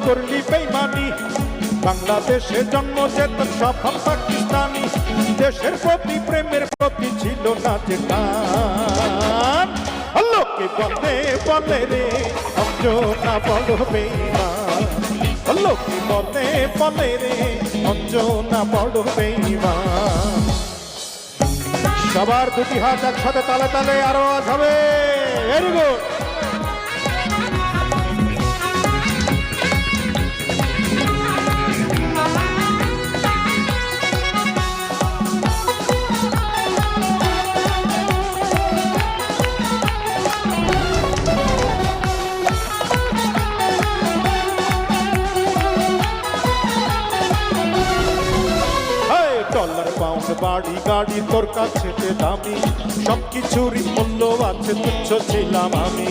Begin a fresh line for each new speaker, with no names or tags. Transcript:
করলি বেইমানি বাংলাদেশে জন্ম যেত সব পাকিস্তানি দেশের প্রতি প্রেমের প্রতি ছিল না যে টান লোকে বলে বলে রে অঞ্জনা বড় বেইমান লোকে বলে বলে রে অঞ্জনা বড় বেইমান সবার দুটি হাত একসাথে তালে তালে আরো আওয়াজ হবে ভেরি গুড ডলার পাউন্ড বাড়ি গাড়ি তোর কাছে দামি সবকিছুরই মূল্য আছে তুচ্ছ ছিলাম আমি